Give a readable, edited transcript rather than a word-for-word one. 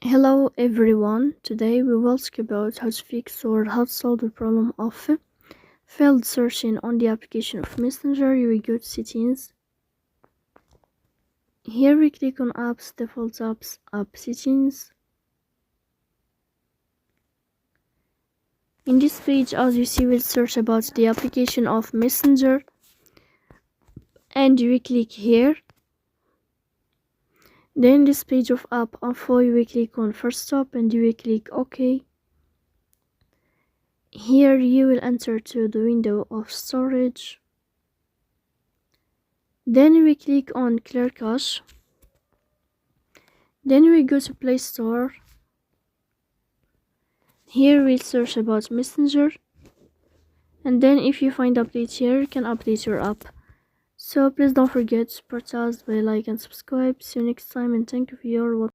Hello everyone, today we will talk about how to fix or how to solve the problem of failed searching on the application of Messenger. You will go to settings. Here we click on apps, default apps, app settings. In this page, as you see, we'll search about the application of Messenger and you will click here. Then this page of app info, you will click on first stop and you will click OK. Here you will enter to the window of storage. Then we click on clear cache. Then we go to Play Store. Here we'll search about Messenger. And then if you find update here, you can update your app. So please don't forget to support us by like and subscribe. See you next time and thank you for your watching.